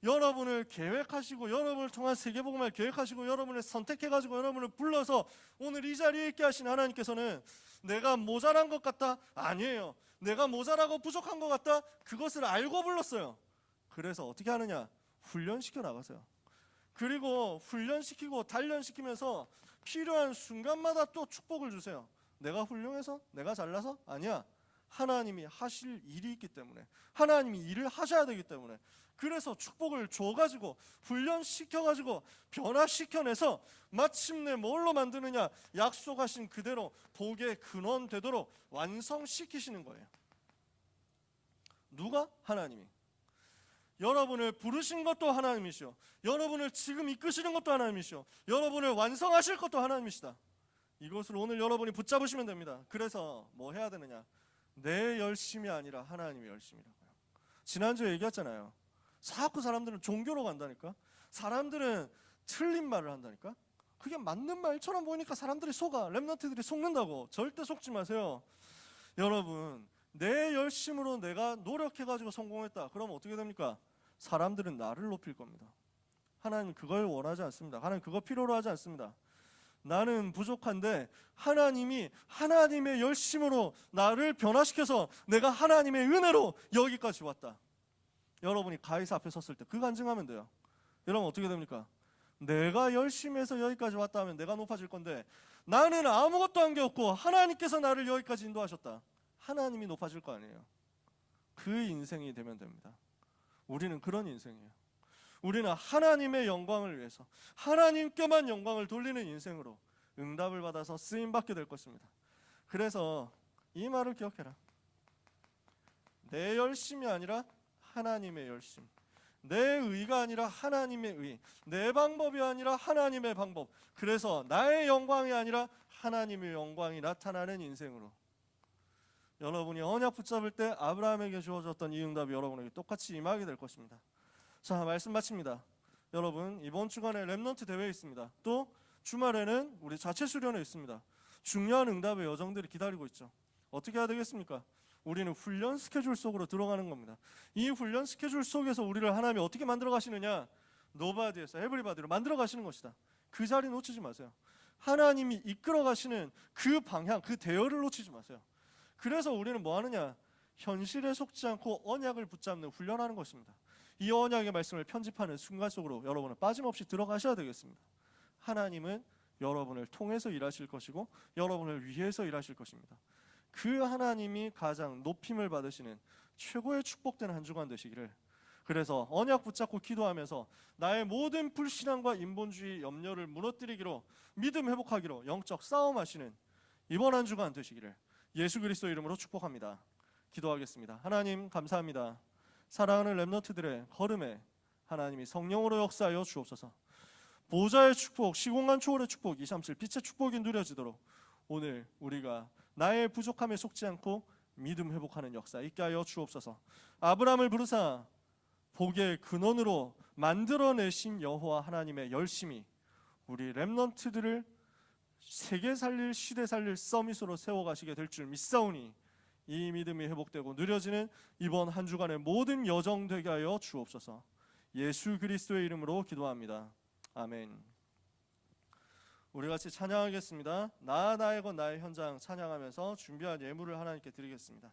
여러분을 계획하시고 여러분을 통한 세계복음을 계획하시고 여러분을 선택해가지고 여러분을 불러서 오늘 이 자리에 있게 하신 하나님께서는 내가 모자란 것 같다? 아니에요. 내가 모자라고 부족한 것 같다? 그것을 알고 불렀어요. 그래서 어떻게 하느냐? 훈련시켜 나가세요. 그리고 훈련시키고 단련시키면서 필요한 순간마다 또 축복을 주세요. 내가 훌륭해서? 내가 잘나서? 아니야. 하나님이 하실 일이 있기 때문에, 하나님이 일을 하셔야 되기 때문에, 그래서 축복을 줘가지고 훈련시켜가지고 변화시켜내서 마침내 뭘로 만드느냐? 약속하신 그대로 복의 근원 되도록 완성시키시는 거예요. 누가? 하나님이. 여러분을 부르신 것도 하나님이시오. 여러분을 지금 이끄시는 것도 하나님이시오. 여러분을 완성하실 것도 하나님이시다. 이것을 오늘 여러분이 붙잡으시면 됩니다. 그래서 뭐 해야 되느냐? 내 열심이 아니라 하나님의 열심이라고요. 지난주에 얘기했잖아요. 자꾸 사람들은 종교로 간다니까. 사람들은 틀린 말을 한다니까. 그게 맞는 말처럼 보이니까 사람들이 속아. 렘넌트들이 속는다고. 절대 속지 마세요. 여러분, 내 열심으로 내가 노력해가지고 성공했다. 그러면 어떻게 됩니까? 사람들은 나를 높일 겁니다. 하나님은 그걸 원하지 않습니다. 하나님 그거 필요로 하지 않습니다. 나는 부족한데 하나님이 하나님의 열심으로 나를 변화시켜서 내가 하나님의 은혜로 여기까지 왔다. 여러분이 가이사 앞에 섰을 때 그 간증하면 돼요. 여러분 어떻게 됩니까? 내가 열심히 해서 여기까지 왔다 하면 내가 높아질 건데 나는 아무것도 한 게 없고 하나님께서 나를 여기까지 인도하셨다. 하나님이 높아질 거 아니에요. 그 인생이 되면 됩니다. 우리는 그런 인생이에요. 우리는 하나님의 영광을 위해서 하나님께만 영광을 돌리는 인생으로 응답을 받아서 쓰임받게 될 것입니다. 그래서 이 말을 기억해라. 내 열심이 아니라 하나님의 열심, 내 의가 아니라 하나님의 의, 내 방법이 아니라 하나님의 방법. 그래서 나의 영광이 아니라 하나님의 영광이 나타나는 인생으로 여러분이 언약 붙잡을 때 아브라함에게 주어졌던 이 응답이 여러분에게 똑같이 임하게 될 것입니다. 자, 말씀 마칩니다. 여러분, 이번 주간에 렘넌트 대회 있습니다. 또 주말에는 우리 자체 수련회 있습니다. 중요한 응답의 여정들이 기다리고 있죠. 어떻게 해야 되겠습니까? 우리는 훈련 스케줄 속으로 들어가는 겁니다. 이 훈련 스케줄 속에서 우리를 하나님이 어떻게 만들어 가시느냐? 노바디에서 에브리바디로 만들어 가시는 것이다. 그 자리 놓치지 마세요. 하나님이 이끌어 가시는 그 방향, 그 대열을 놓치지 마세요. 그래서 우리는 뭐 하느냐? 현실에 속지 않고 언약을 붙잡는 훈련하는 것입니다. 이 언약의 말씀을 편집하는 순간 속으로 여러분은 빠짐없이 들어가셔야 되겠습니다. 하나님은 여러분을 통해서 일하실 것이고 여러분을 위해서 일하실 것입니다. 그 하나님이 가장 높임을 받으시는 최고의 축복된 한 주간 되시기를. 그래서 언약 붙잡고 기도하면서 나의 모든 불신앙과 인본주의 염려를 무너뜨리기로, 믿음 회복하기로 영적 싸움하시는 이번 한 주간 되시기를 예수 그리스도 이름으로 축복합니다. 기도하겠습니다. 하나님 감사합니다. 사랑하는 렘넌트들의 걸음에 하나님이 성령으로 역사하여 주옵소서. 보좌의 축복, 시공간 초월의 축복, 237 빛의 축복이 누려지도록 오늘 우리가 나의 부족함에 속지 않고 믿음 회복하는 역사 있게 하여 주옵소서. 아브라함을 부르사 복의 근원으로 만들어내신 여호와 하나님의 열심이 우리 렘넌트들을 세계 살릴, 시대 살릴 서밋으로 세워가시게 될 줄 믿사오니 이 믿음이 회복되고 누려지는 이번 한 주간의 모든 여정 되게 하여 주옵소서. 예수 그리스도의 이름으로 기도합니다. 아멘. 우리 같이 찬양하겠습니다. 나의 것 나의 현장 찬양하면서 준비한 예물을 하나님께 드리겠습니다.